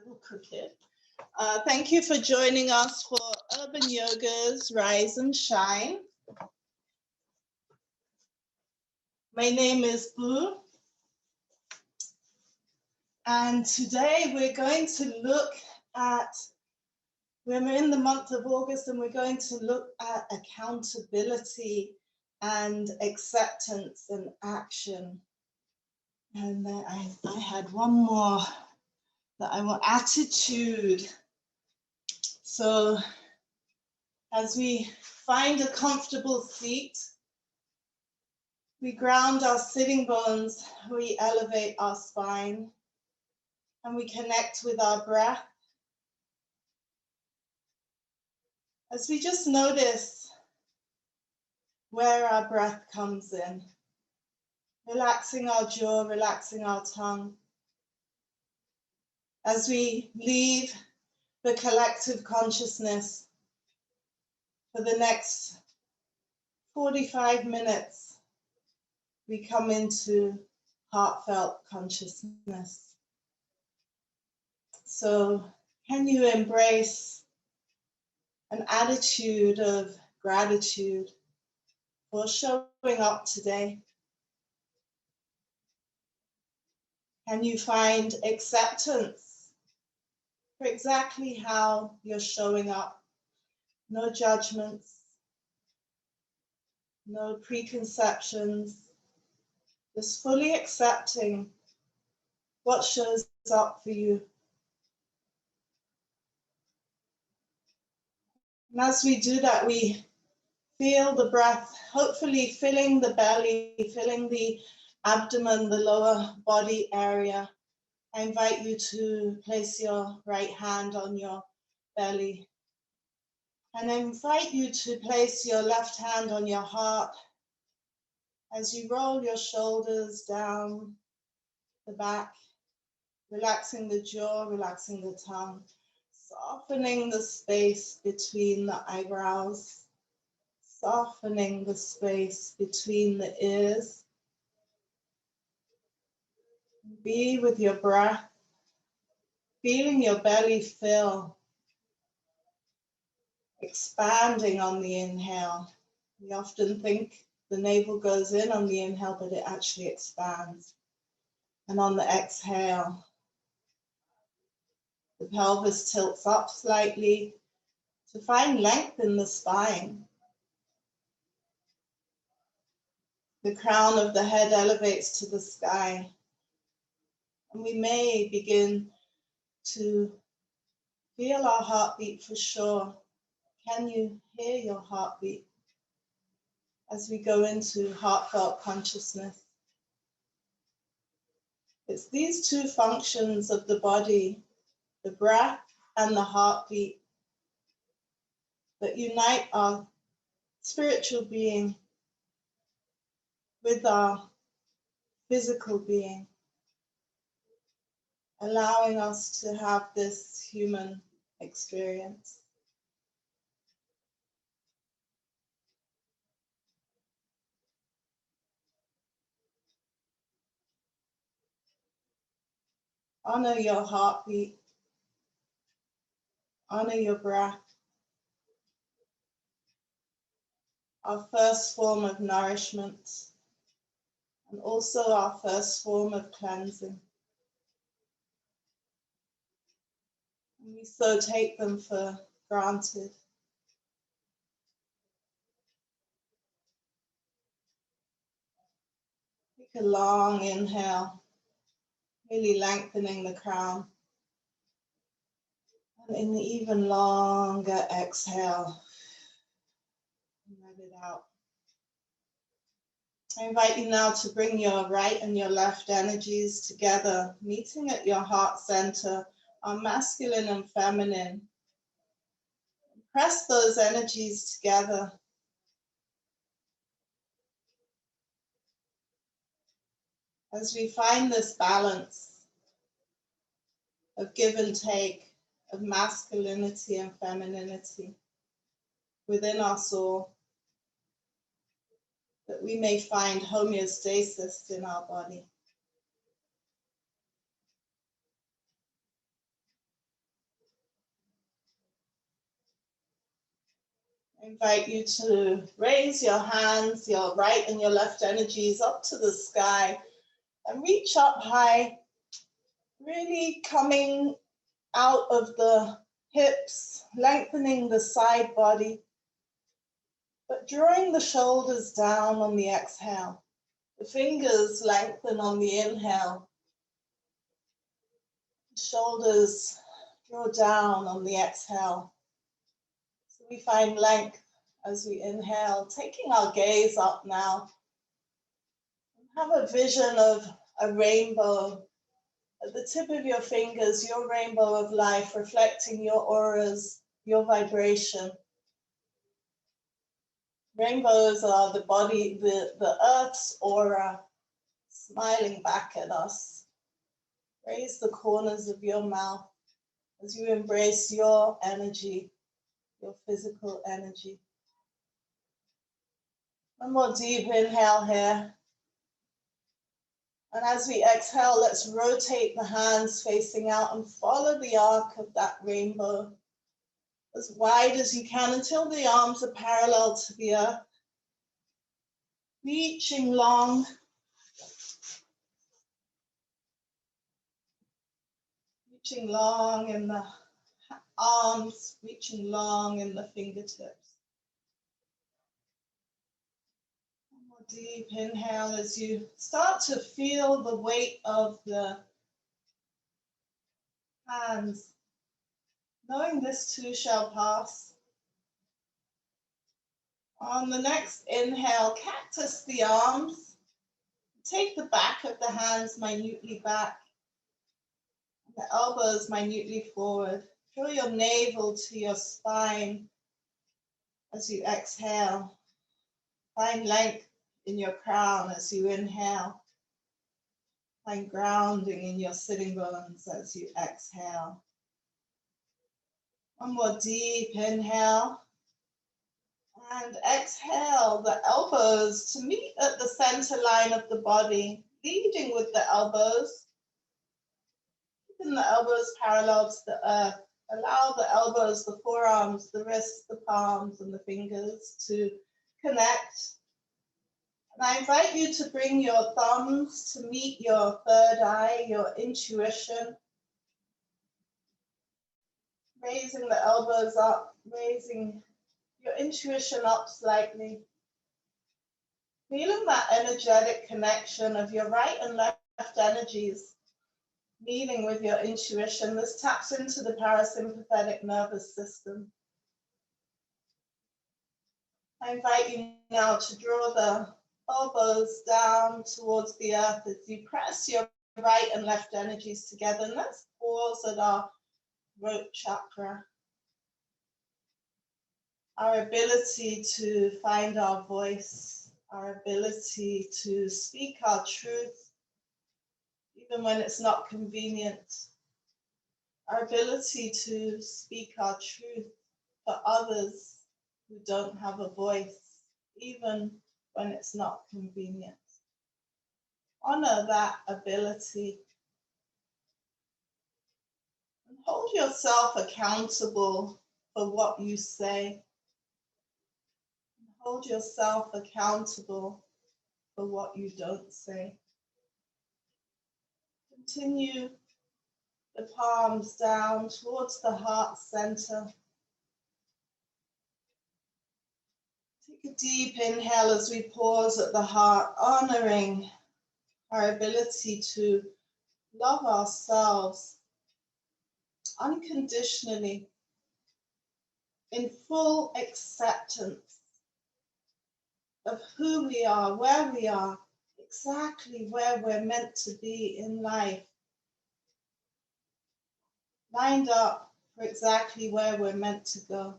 little crooked. Thank you for joining us for Urban Yoga's Rise and Shine. My name is Boo, and today we're going to look at, we're in the month of August, and we're going to look at accountability and acceptance and action. And then I had one more that I want, attitude. So as we find a comfortable seat, we ground our sitting bones, we elevate our spine, and we connect with our breath. As we just notice where our breath comes in, relaxing our jaw, relaxing our tongue. As we leave the collective consciousness for the next 45 minutes, we come into heartfelt consciousness. So can you embrace an attitude of gratitude for showing up today? Can you find acceptance for exactly how you're showing up? No judgments, no preconceptions, just fully accepting what shows up for you. And as we do that, we feel the breath, hopefully filling the belly, filling the abdomen, the lower body area. I invite you to place your right hand on your belly. And I invite you to place your left hand on your heart as you roll your shoulders down the back, relaxing the jaw, relaxing the tongue, softening the space between the eyebrows, softening the space between the ears. Be with your breath, feeling your belly fill, expanding on the inhale. We often think the navel goes in on the inhale, but it actually expands. And on the exhale, the pelvis tilts up slightly to find length in the spine. The crown of the head elevates to the sky. And we may begin to feel our heartbeat for sure. Can you hear your heartbeat as we go into heartfelt consciousness? It's these two functions of the body, the breath and the heartbeat, that unite our spiritual being with our physical being, allowing us to have this human experience. Honor your heartbeat, honor your breath, our first form of nourishment, and also our first form of cleansing. And we so take them for granted. Take a long inhale, really lengthening the crown. And in the even longer exhale, let it out. I invite you now to bring your right and your left energies together, meeting at your heart center, our masculine and feminine. Press those energies together. As we find this balance of give and take, of masculinity and femininity within us all, that we may find homeostasis in our body. invite you to raise your hands, your right and your left energies up to the sky and reach up high, really coming out of the hips, lengthening the side body, but drawing the shoulders down on the exhale. The fingers lengthen on the inhale. The shoulders draw down on the exhale. So we find length as we inhale, taking our gaze up now. Have a vision of a rainbow at the tip of your fingers, your rainbow of life, reflecting your auras, your vibration. Rainbows are the body, the earth's aura, smiling back at us. Raise the corners of your mouth as you embrace your energy, your physical energy. One more deep inhale here. And as we exhale, let's rotate the hands facing out and follow the arc of that rainbow as wide as you can until the arms are parallel to the earth. Reaching long. Reaching long in the arms, reaching long in the fingertips. One more deep inhale as you start to feel the weight of the hands, knowing this too shall pass. On the next inhale, cactus the arms. Take the back of the hands minutely back, the elbows minutely forward. Draw your navel to your spine as you exhale. Find length in your crown as you inhale. Find grounding in your sitting bones as you exhale. One more deep inhale. And exhale the elbows to meet at the center line of the body, leading with the elbows. Keeping the elbows parallel to the earth. Allow the elbows, the forearms, the wrists, the palms, and the fingers to connect. And I invite you to bring your thumbs to meet your third eye, your intuition. Raising the elbows up, raising your intuition up slightly. Feeling that energetic connection of your right and left energies, meeting with your intuition. This taps into the parasympathetic nervous system. I invite you now to draw the elbows down towards the earth as you press your right and left energies together. And let's pause at our root chakra. Our ability to find our voice, our ability to speak our truth, even when it's not convenient, our ability to speak our truth for others who don't have a voice, even when it's not convenient. Honor that ability and hold yourself accountable for what you say. Hold yourself accountable for what you don't say. Continue the palms down towards the heart center. Take a deep inhale as we pause at the heart, honoring our ability to love ourselves unconditionally, in full acceptance of who we are, exactly where we're meant to be in life, lined up for exactly where we're meant to go.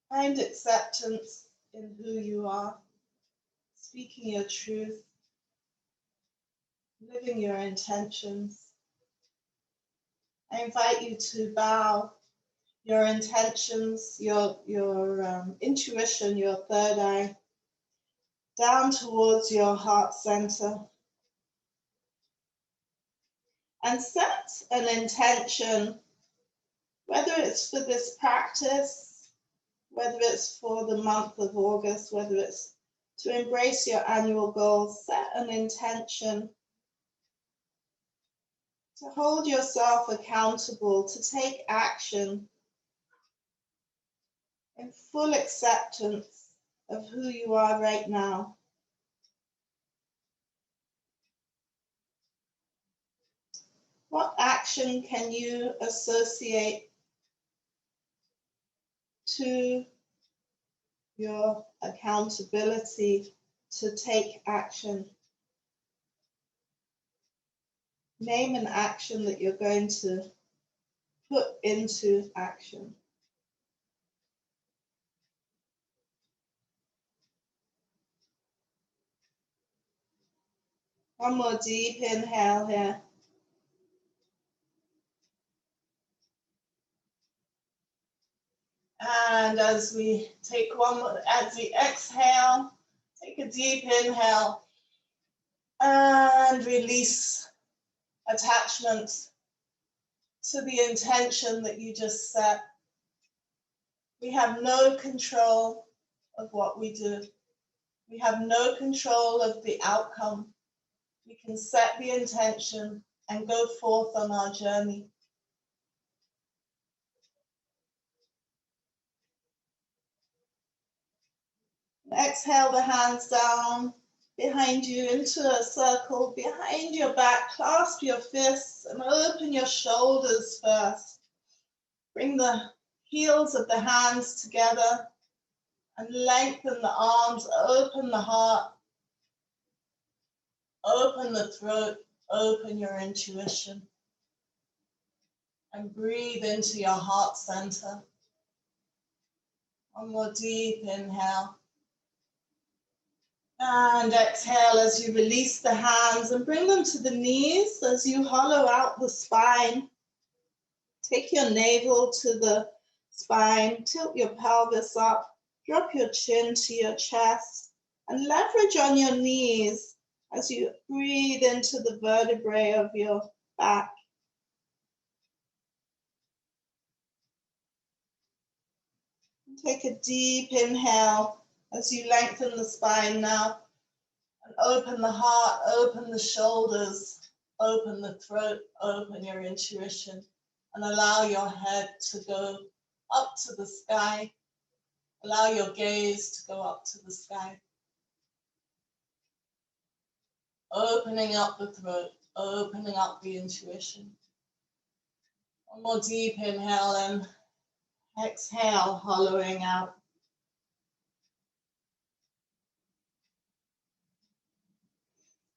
Find acceptance in who you are, speaking your truth, living your intentions. I invite you to bow your intentions, your intuition, your third eye, down towards your heart center. And set an intention Whether it's for this practice, whether it's for the month of August, whether it's to embrace your annual goals, set an intention to hold yourself accountable, to take action in full acceptance of who you are right now. What action can you associate to your accountability to take action? Name an action that you're going to put into action. One more deep inhale here. And as we take one more, as we exhale, take a deep inhale and release attachment to the intention that you just set. We have no control of what we do. We have no control of the outcome. We can set the intention and go forth on our journey. Exhale the hands down behind you into a circle behind your back. Clasp your fists and open your shoulders first. Bring the heels of the hands together and lengthen the arms. Open the heart. Open the throat. Open your intuition. And breathe into your heart center. One more deep inhale. And exhale as you release the hands and bring them to the knees as you hollow out the spine. Take your navel to the spine, tilt your pelvis up, drop your chin to your chest, and leverage on your knees as you breathe into the vertebrae of your back. Take a deep inhale as you lengthen the spine now. And open the heart, open the shoulders, open the throat, open your intuition, and allow your head to go up to the sky. Allow your gaze to go up to the sky. Opening up the throat, opening up the intuition. One more deep inhale and exhale, hollowing out.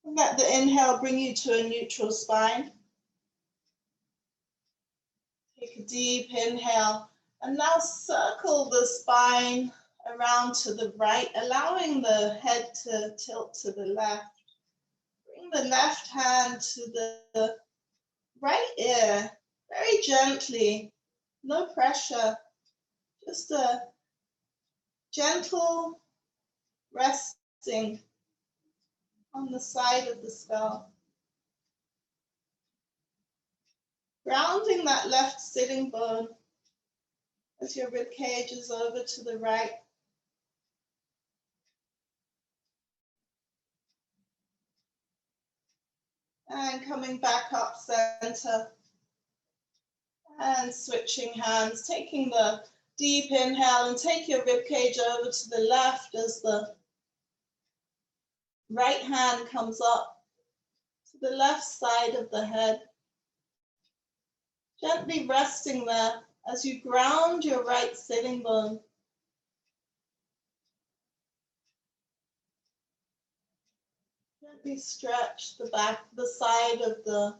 Let the inhale bring you to a neutral spine. Take a deep inhale and now circle the spine around to the right, allowing the head to tilt to the left. Bring the left hand to the right ear, very gently, no pressure, just a gentle resting on the side of the skull. Grounding that left sitting bone as your rib cage is over to the right. And coming back up center. And switching hands, taking the deep inhale and take your rib cage over to the left as the right hand comes up to the left side of the head. Gently resting there as you ground your right sitting bone. Gently stretch the back, the side of the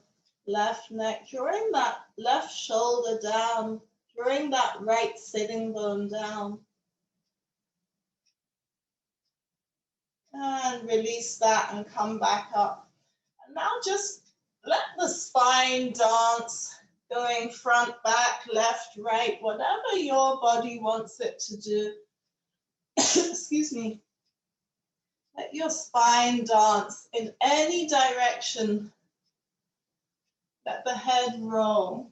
left neck, drawing that left shoulder down, drawing that right sitting bone down. And release that and come back up. And now just let the spine dance, going front, back, left, right, whatever your body wants it to do. Excuse me. Let your spine dance in any direction. Let the head roll.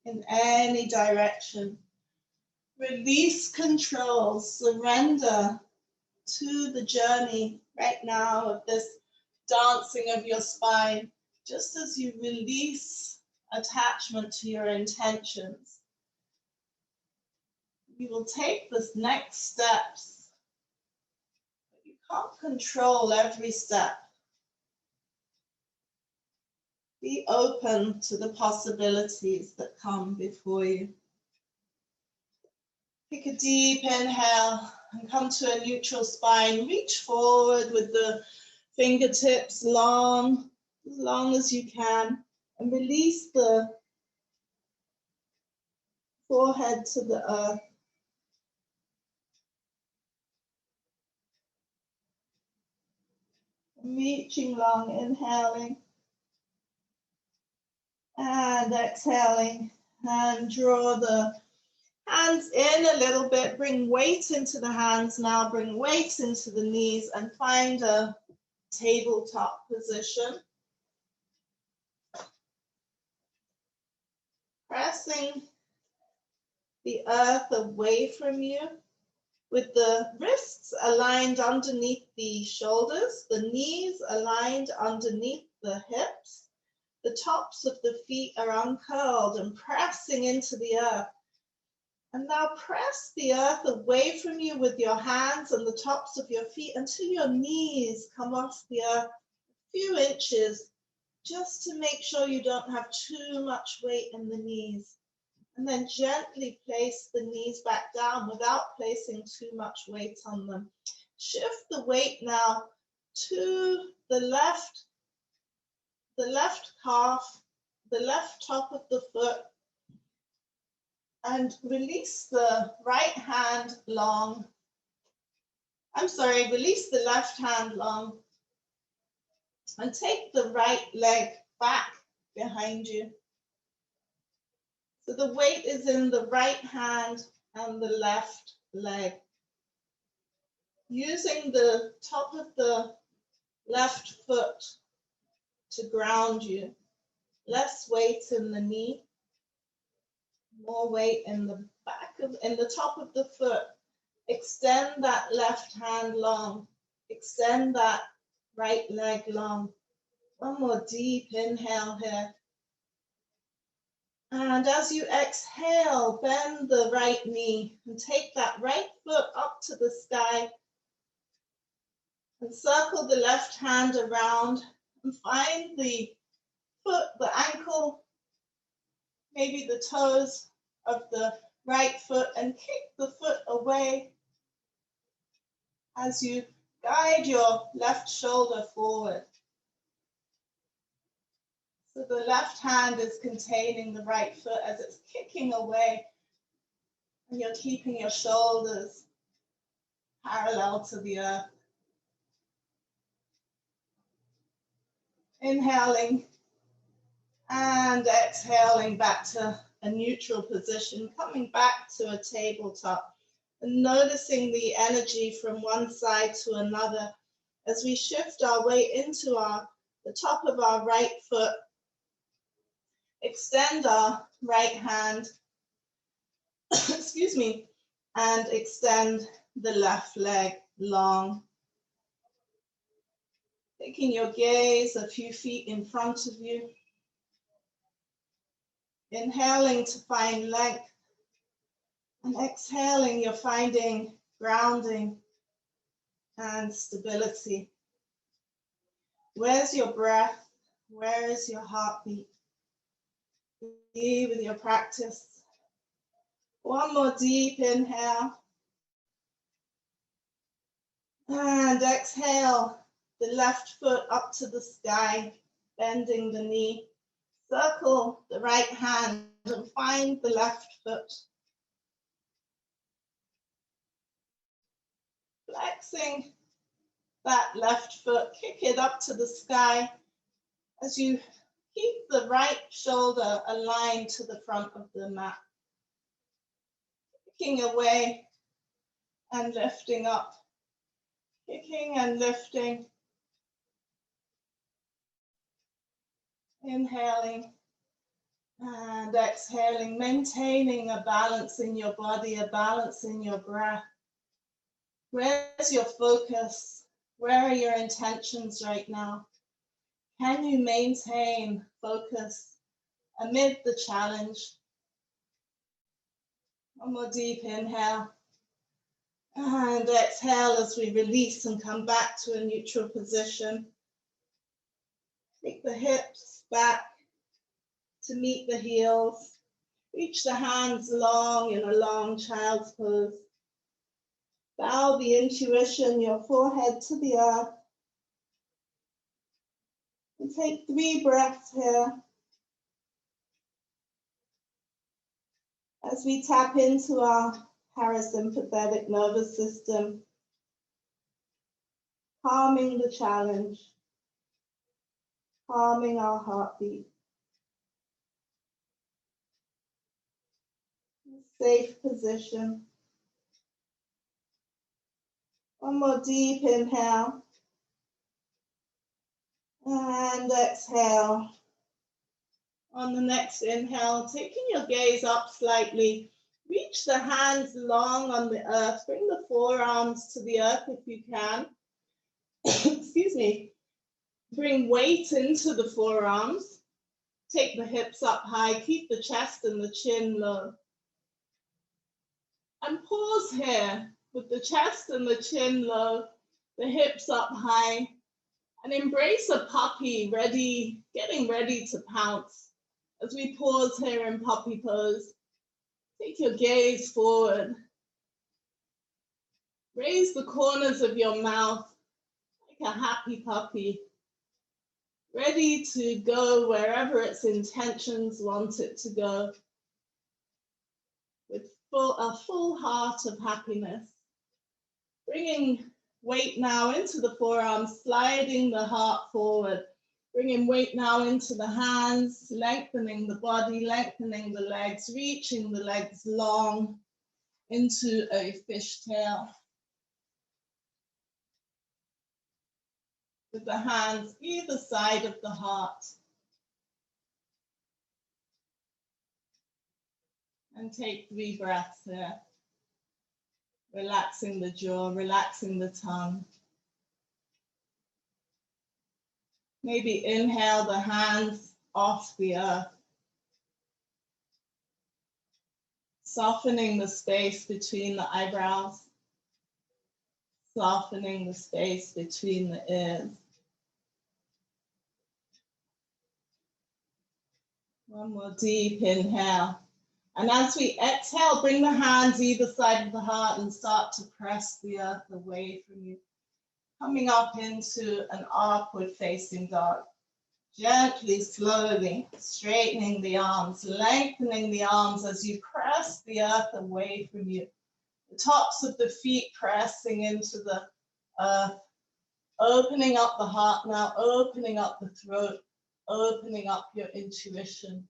in any direction. Release control, surrender to the journey right now of this dancing of your spine, just as you release attachment to your intentions. You will take this next steps, but you can't control every step. Be open to the possibilities that come before you. Take a deep inhale and come to a neutral spine. Reach forward with the fingertips long, as long as you can, and release the forehead to the earth. Reaching long, inhaling and exhaling, and draw the hands in a little bit. Bring weight into the hands now, bring weight into the knees, and find a tabletop position. Pressing the earth away from you with the wrists aligned underneath the shoulders, the knees aligned underneath the hips, the tops of the feet are uncurled and pressing into the earth. And now press the earth away from you with your hands and the tops of your feet until your knees come off the earth a few inches, just to make sure you don't have too much weight in the knees. And then gently place the knees back down without placing too much weight on them. Shift the weight now to the left calf, the left top of the foot, and release the right hand long. Release the left hand long and take the right leg back behind you. So the weight is in the right hand and the left leg. Using the top of the left foot to ground you. Less weight in the knee, more weight in the in the top of the foot. Extend that left hand long. Extend that right leg long. One more deep inhale here. And as you exhale, bend the right knee and take that right foot up to the sky and circle the left hand around and find the foot, the ankle, maybe the toes of the right foot, and kick the foot away as you guide your left shoulder forward. So the left hand is containing the right foot as it's kicking away, and you're keeping your shoulders parallel to the earth. Inhaling and exhaling back to a neutral position, coming back to a tabletop and noticing the energy from one side to another as we shift our weight into the top of our right foot. Extend our right hand, excuse me, and extend the left leg long. Taking your gaze a few feet in front of you. Inhaling to find length, and exhaling, you're finding grounding and stability. Where's your breath? Where is your heartbeat? Be with your practice. One more deep inhale. And exhale, the left foot up to the sky, bending the knee. Circle the right hand and find the left foot. Flexing that left foot, kick it up to the sky as you keep the right shoulder aligned to the front of the mat. Kicking away and lifting up. Kicking and lifting. Inhaling And exhaling, maintaining a balance in your body, a balance in your breath. Where's your focus? Where are your intentions right now? Can you maintain focus amid the challenge? One more deep inhale. And exhale as we release and come back to a neutral position. Take the hips back to meet the heels. Reach the hands long in a long child's pose. Bow the intuition, your forehead to the earth. And take 3 breaths here as we tap into our parasympathetic nervous system, calming the challenge, calming our heartbeat. Safe position. One more deep inhale. And exhale. On the next inhale, taking your gaze up slightly, reach the hands long on the earth. Bring the forearms to the earth if you can. Excuse me. Bring weight into the forearms. Take the hips up high. Keep the chest and the chin low. And pause here with the chest and the chin low, the hips up high. And embrace a puppy, getting ready to pounce. As we pause here in puppy pose, take your gaze forward. Raise the corners of your mouth like a happy puppy, ready to go wherever its intentions want it to go, with a full heart of happiness. Bringing weight now into the forearms, sliding the heart forward. Bringing weight now into the hands, lengthening the body, lengthening the legs, reaching the legs long into a fishtail. With the hands either side of the heart. And take 3 breaths here. Relaxing the jaw, relaxing the tongue. Maybe inhale the hands off the earth. Softening the space between the eyebrows. Softening the space between the ears. One more deep inhale. And as we exhale, bring the hands either side of the heart and start to press the earth away from you. Coming up into an upward facing dog. Gently, slowly, straightening the arms, lengthening the arms as you press the earth away from you. The tops of the feet pressing into the earth. Opening up the heart now, opening up the throat, opening up your intuition.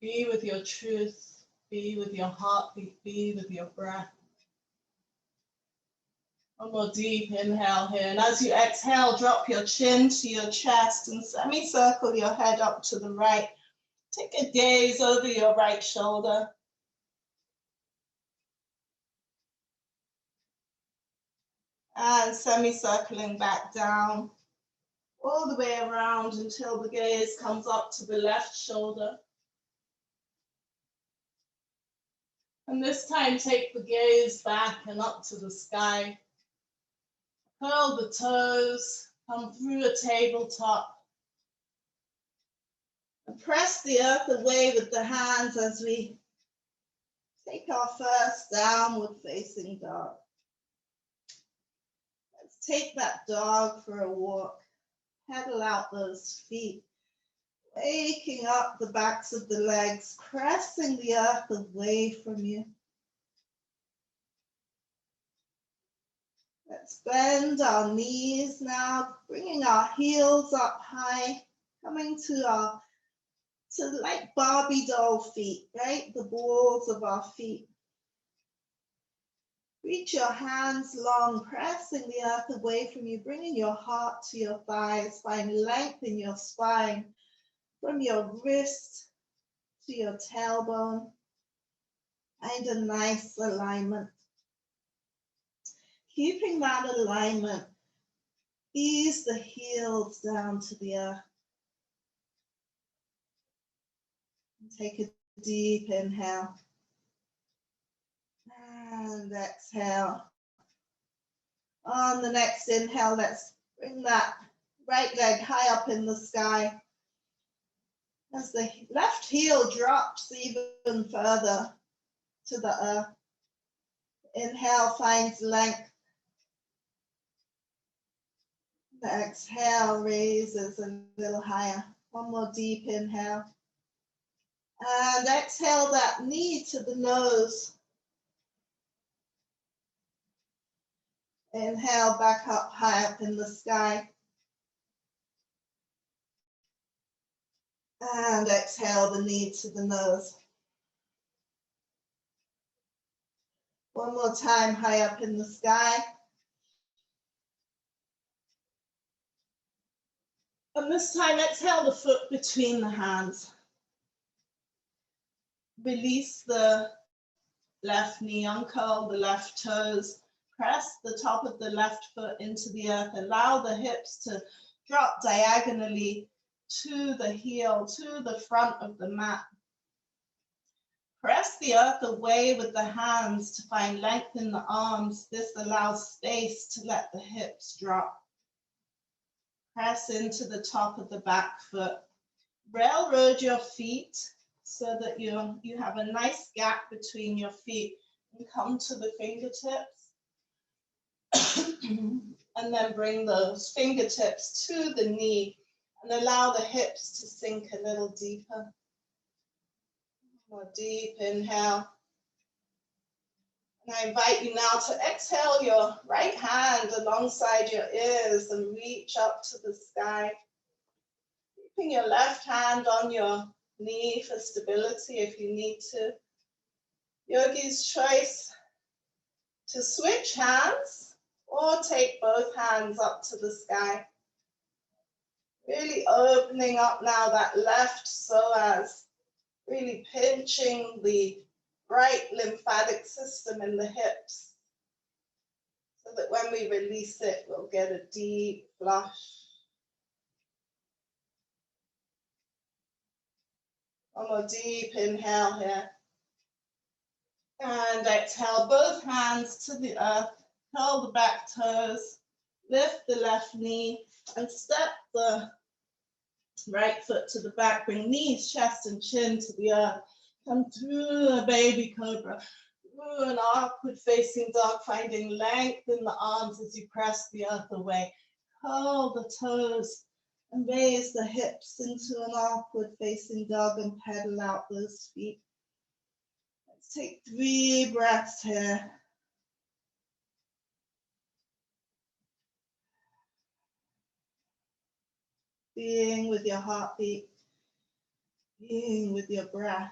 Be with your truth, be with your heartbeat, be with your breath. One more deep inhale here. And as you exhale, drop your chin to your chest and semicircle your head up to the right. Take a gaze over your right shoulder. And semicircling back down, all the way around until the gaze comes up to the left shoulder. And this time, take the gaze back and up to the sky. Curl the toes, come through a tabletop. And press the earth away with the hands as we take our first downward facing dog. Let's take that dog for a walk. Pedal out those feet. Waking up the backs of the legs, pressing the earth away from you. Let's bend our knees now, bringing our heels up high, coming to like Barbie doll feet, right? The balls of our feet. Reach your hands long, pressing the earth away from you, bringing your heart to your thighs, find length in your spine. from your wrist to your tailbone. Find a nice alignment. Keeping that alignment, ease the heels down to the earth. And take a deep inhale. And exhale. On the next inhale, let's bring that right leg high up in the sky. As the left heel drops even further to the earth. Inhale finds length. The exhale raises a little higher. One more deep inhale. And exhale that knee to the nose. Inhale back up, high up in the sky. And exhale the knee to the nose. One more time, high up in the sky. And this time, exhale the foot between the hands. Release the left knee, uncurl the left toes. Press the top of the left foot into the earth. Allow the hips to drop diagonally to the heel, to the front of the mat. Press the earth away with the hands to find length in the arms. This allows space to let the hips drop. Press into the top of the back foot. Railroad your feet so that you have a nice gap between your feet and come to the fingertips. And then bring those fingertips to the knee and allow the hips to sink a little deeper. More deep inhale. And I invite you now to exhale your right hand alongside your ears and reach up to the sky. Keeping your left hand on your knee for stability if you need to. Yogi's choice to switch hands or take both hands up to the sky. Really opening up now that left psoas, really pinching the right lymphatic system in the hips so that when we release it, we'll get a deep flush. One more deep inhale here. And exhale, both hands to the earth. Curl the back toes. Lift the left knee and step the right foot to the back. Bring knees, chest, and chin to the earth. Come through a baby cobra. Through an upward facing dog, finding length in the arms as you press the earth away. Curl the toes and raise the hips into an upward facing dog and pedal out those feet. Let's take 3 breaths here. Being with your heartbeat, being with your breath.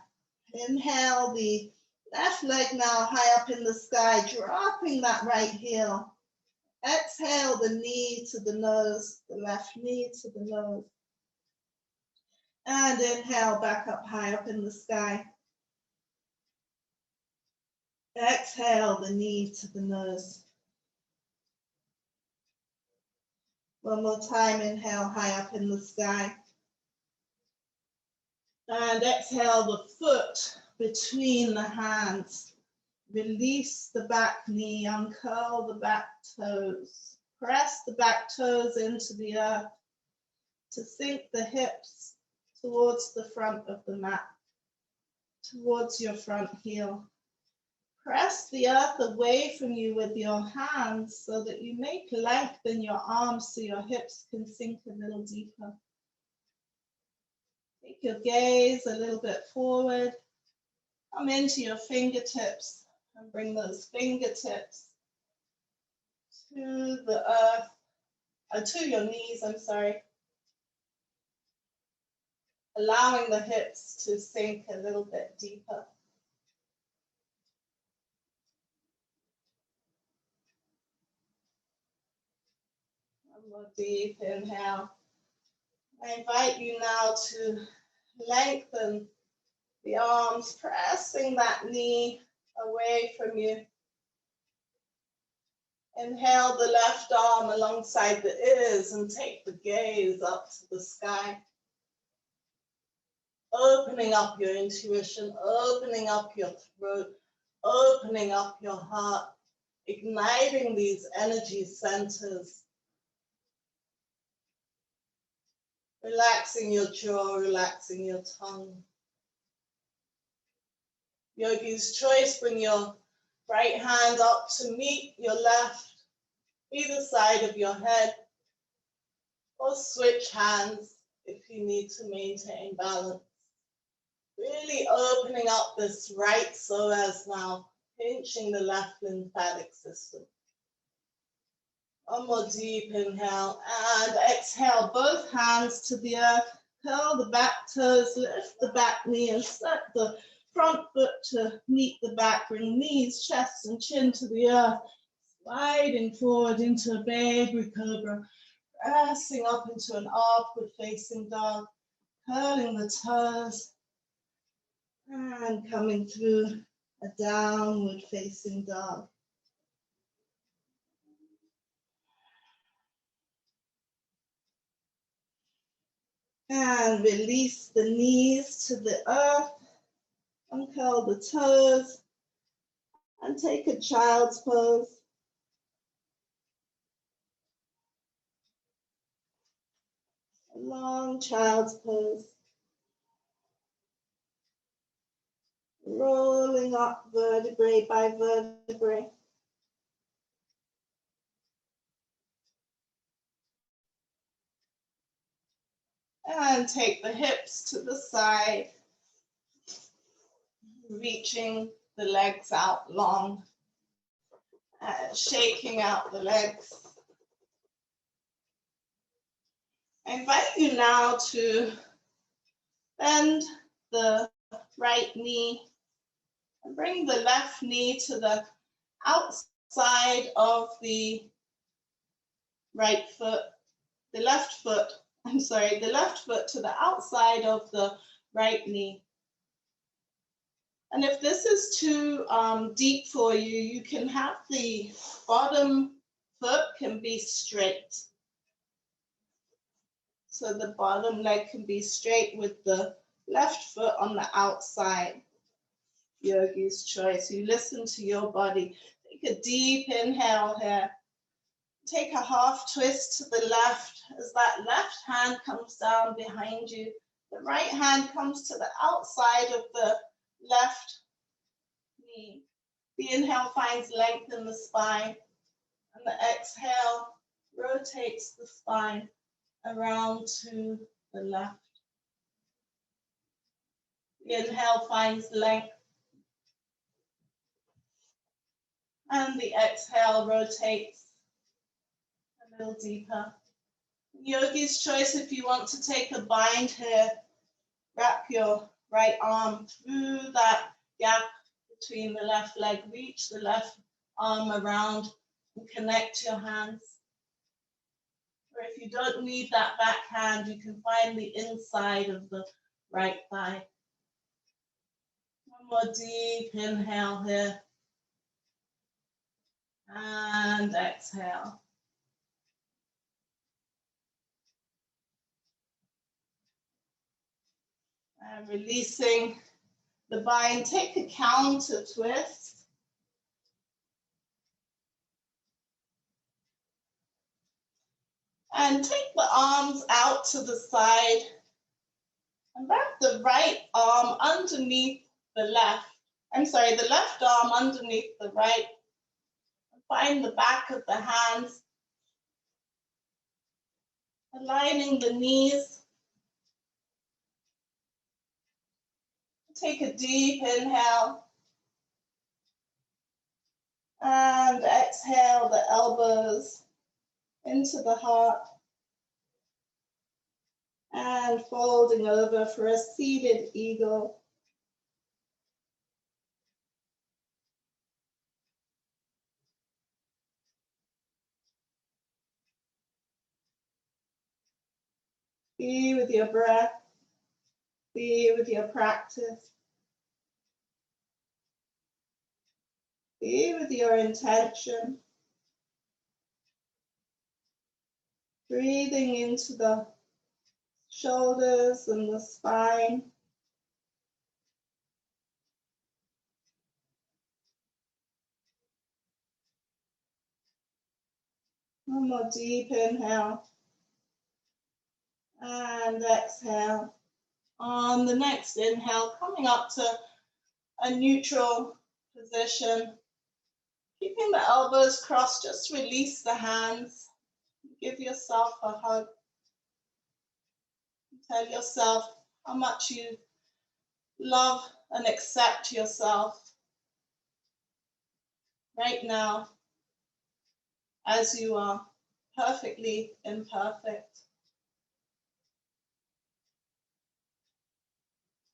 Inhale the left leg now high up in the sky, dropping that right heel. Exhale the knee to the nose, the left knee to the nose. And inhale back up high up in the sky. Exhale the knee to the nose. One more time, inhale high up in the sky. And exhale the foot between the hands. Release the back knee, uncurl the back toes. Press the back toes into the earth to sink the hips towards the front of the mat, towards your front heel. Press the earth away from you with your hands so that you make length in your arms so your hips can sink a little deeper. Take your gaze a little bit forward. Come into your fingertips and bring those fingertips to the earth, to your knees, allowing the hips to sink a little bit deeper. One more deep inhale. I invite you now to lengthen the arms, pressing that knee away from you. Inhale the left arm alongside the ears and take the gaze up to the sky. Opening up your intuition, opening up your throat, opening up your heart, igniting these energy centers. Relaxing your jaw, relaxing your tongue. Yogi's choice, bring your right hand up to meet your left, either side of your head, or switch hands if you need to maintain balance. Really opening up this right psoas now, pinching the left lymphatic system. One more deep inhale and exhale, both hands to the earth. Curl the back toes, lift the back knee and set the front foot to meet the back. Bring knees, chest and chin to the earth. Sliding forward into a baby cobra. Pressing up into an upward facing dog. Curling the toes. And coming through a downward facing dog. And release the knees to the earth. Uncurl the toes. And take a child's pose. A long child's pose. Rolling up vertebrae by vertebrae. And take the hips to the side, reaching the legs out long, and shaking out the legs. I invite you now to bend the right knee and bring the left knee to the outside of the right foot, the left foot to the outside of the right knee. And if this is too deep for you, you can have the bottom foot can be straight. So the bottom leg can be straight with the left foot on the outside. Yogi's choice. You listen to your body. Take a deep inhale here. Take a half twist to the left as that left hand comes down behind you. The right hand comes to the outside of the left knee. The inhale finds length in the spine, and the exhale rotates the spine around to the left. The inhale finds length, and the exhale rotates a little deeper. Yogi's choice, if you want to take a bind here, wrap your right arm through that gap between the left leg, reach the left arm around and connect your hands. Or if you don't need that back hand, you can find the inside of the right thigh. One more deep inhale here. And exhale. And releasing the bind, take a counter twist. And take the arms out to the side and wrap the right arm underneath the left. The left arm underneath the right. Find the back of the hands. Aligning the knees. Take a deep inhale. And exhale the elbows into the heart. And folding over for a seated eagle. Be with your breath. Be with your practice. Be with your intention. Breathing into the shoulders and the spine. One more deep inhale and exhale. On the next inhale, coming up to a neutral position. Keeping the elbows crossed, just release the hands. Give yourself a hug. Tell yourself how much you love and accept yourself right now as you are, perfectly imperfect.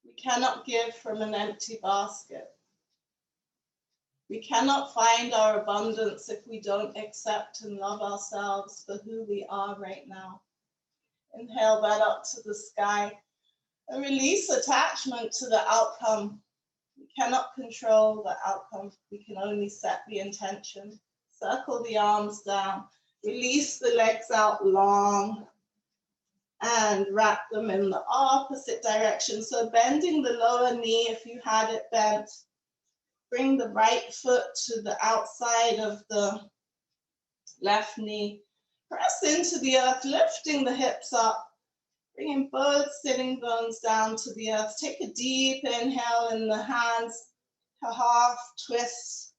We cannot give from an empty basket. We cannot find our abundance if we don't accept and love ourselves for who we are right now. Inhale that up to the sky and release attachment to the outcome. We cannot control the outcome. We can only set the intention. Circle the arms down. Release the legs out long and wrap them in the opposite direction. So bending the lower knee if you had it bent. Bring the right foot to the outside of the left knee. Press into the earth, lifting the hips up. Bringing both sitting bones down to the earth. Take a deep inhale in the hands. A half twist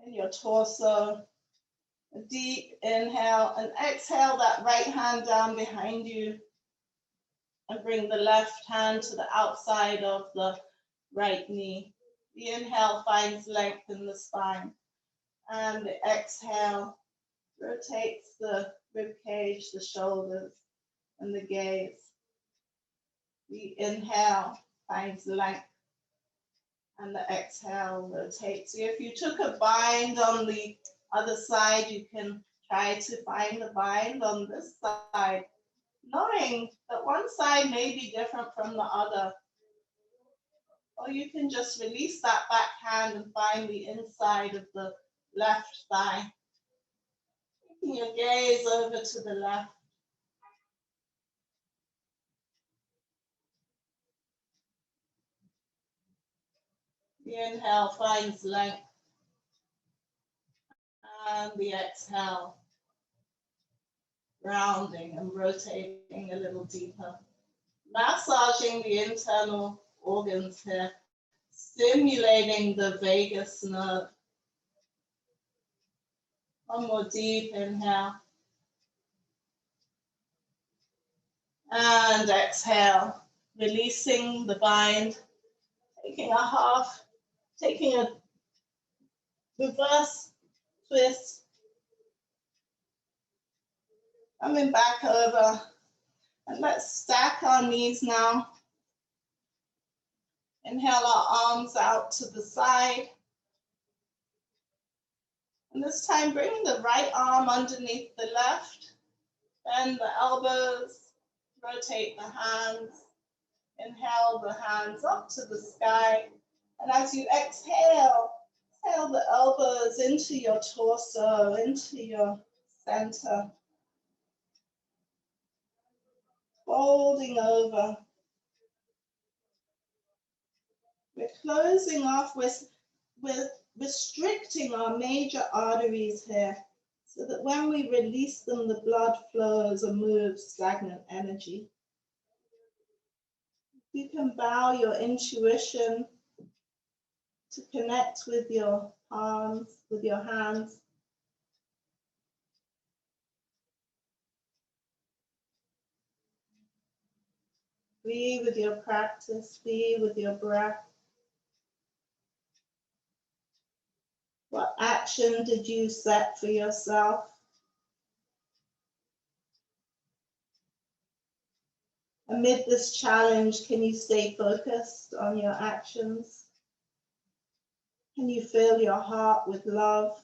in your torso. A deep inhale and exhale that right hand down behind you. And bring the left hand to the outside of the right knee. The inhale finds length in the spine. And the exhale rotates the rib cage, the shoulders, and the gaze. The inhale finds length. And the exhale rotates. So if you took a bind on the other side, you can try to find the bind on this side, knowing that one side may be different from the other. Or you can just release that back hand and find the inside of the left thigh. Taking your gaze over to the left. The inhale finds length. And the exhale, rounding and rotating a little deeper. Massaging the internal organs here, stimulating the vagus nerve. One more deep inhale. And exhale, releasing the bind, taking a reverse twist. Coming back over. And let's stack our knees now. Inhale our arms out to the side. And this time, bring the right arm underneath the left. Bend the elbows. Rotate the hands. Inhale the hands up to the sky. And as you exhale, exhale the elbows into your torso, into your center. Folding over. We're closing off with restricting our major arteries here so that when we release them, the blood flows and moves stagnant energy. You can bow your intuition to connect with your palms, with your hands. Be with your practice, be with your breath. What action did you set for yourself? Amid this challenge, can you stay focused on your actions? Can you fill your heart with love?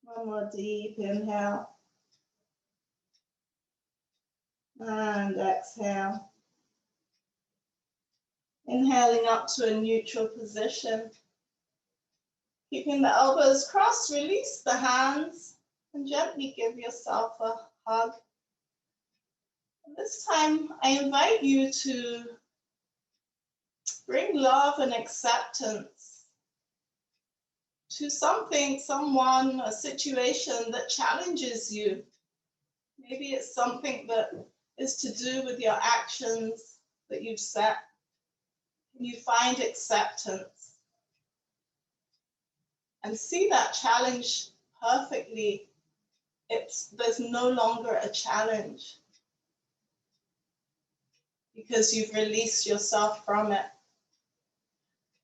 One more deep inhale. And exhale. Inhaling up to a neutral position. Keeping the elbows crossed, release the hands and gently give yourself a hug. And this time, I invite you to bring love and acceptance to something, someone, a situation that challenges you. Maybe it's something that is to do with your actions that you've set. Can you find acceptance and see that challenge perfectly? There's no longer a challenge because you've released yourself from it.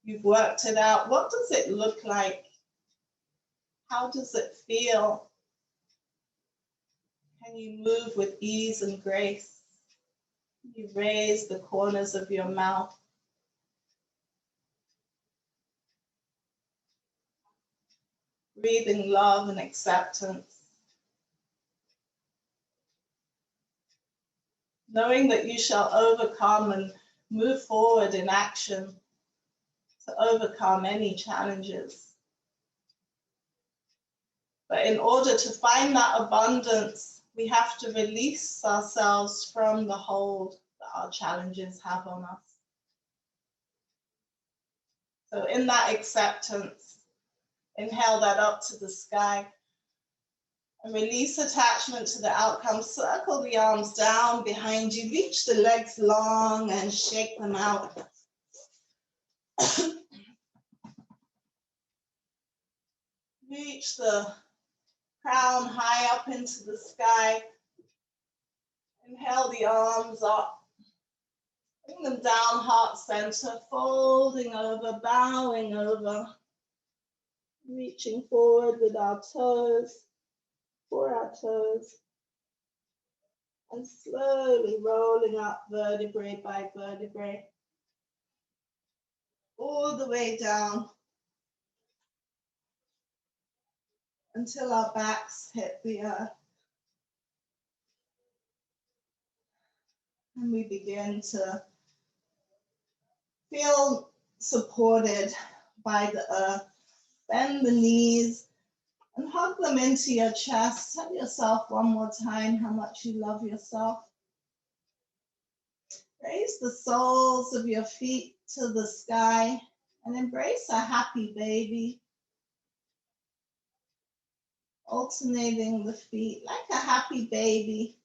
You've worked it out. What does it look like? How does it feel? Can you move with ease and grace? You raise the corners of your mouth. Breathing love and acceptance. Knowing that you shall overcome and move forward in action to overcome any challenges. But in order to find that abundance, we have to release ourselves from the hold that our challenges have on us. So in that acceptance, inhale that up to the sky and release attachment to the outcome. Circle the arms down behind you, reach the legs long and shake them out. Reach the crown high up into the sky. Inhale the arms up. Bring them down, heart center, folding over, bowing over. Reaching forward with our toes, for our toes. And slowly rolling up vertebrae by vertebrae. All the way down until our backs hit the earth. And we begin to feel supported by the earth. Bend the knees and hug them into your chest. Tell yourself one more time how much you love yourself. Raise the soles of your feet to the sky and embrace a happy baby. Alternating the feet like a happy baby.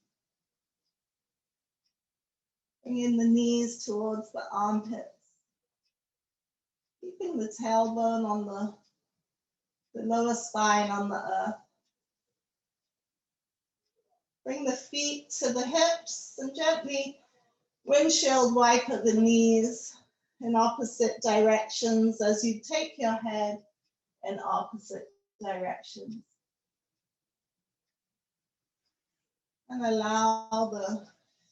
Bringing the knees towards the armpits. Keeping the tailbone on the lower spine on the earth. Bring the feet to the hips and gently windshield wiper the knees in opposite directions as you take your head in opposite directions. And allow the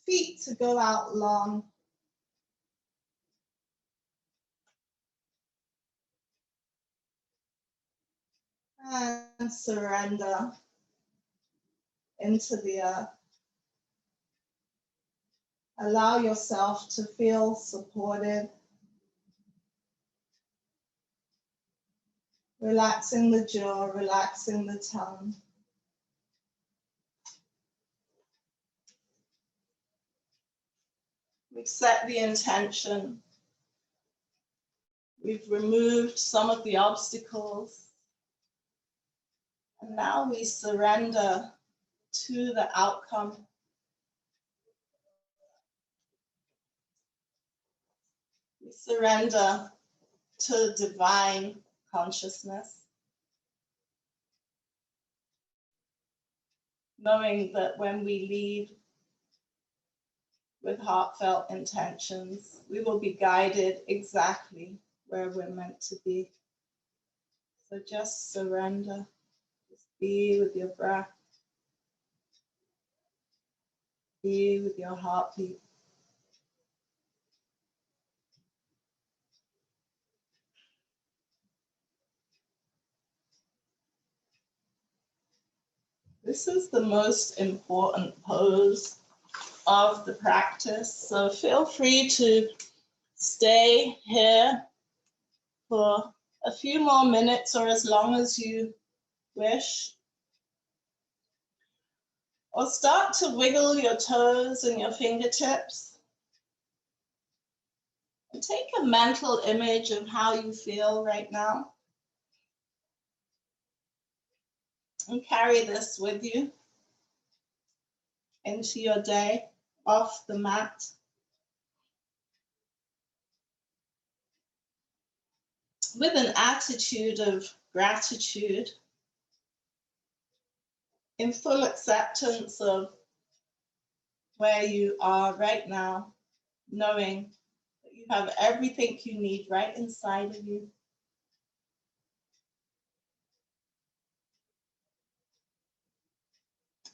feet to go out long. And surrender into the earth. Allow yourself to feel supported. Relaxing the jaw, relaxing the tongue. We've set the intention. We've removed some of the obstacles. And now we surrender to the outcome. We surrender to divine consciousness. Knowing that when we lead with heartfelt intentions, we will be guided exactly where we're meant to be. So just surrender. Just be with your breath. Be with your heartbeat. This is the most important pose of the practice. So feel free to stay here for a few more minutes or as long as you wish. Or start to wiggle your toes and your fingertips. And take a mental image of how you feel right now. And carry this with you into your day, off the mat. With an attitude of gratitude, in full acceptance of where you are right now, knowing that you have everything you need right inside of you.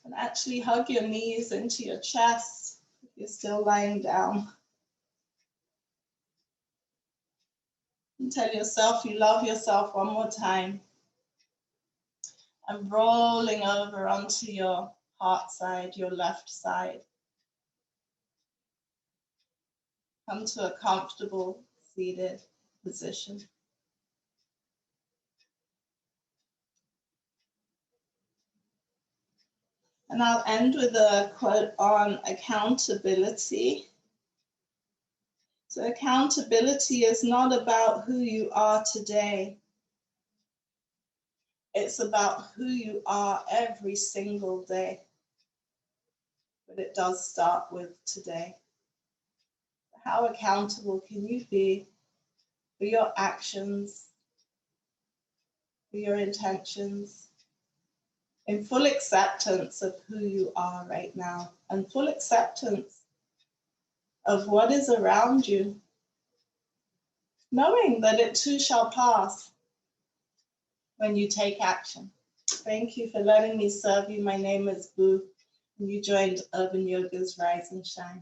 And actually hug your knees into your chest if you're still lying down. And tell yourself you love yourself one more time. And rolling over onto your heart side, your left side. Come to a comfortable seated position. And I'll end with a quote on accountability. So accountability is not about who you are today. It's about who you are every single day. But it does start with today. How accountable can you be for your actions, for your intentions, in full acceptance of who you are right now and full acceptance of what is around you, knowing that it too shall pass when you take action. Thank you for letting me serve you. My name is Boo, and you joined Urban Yoga's Rise and Shine.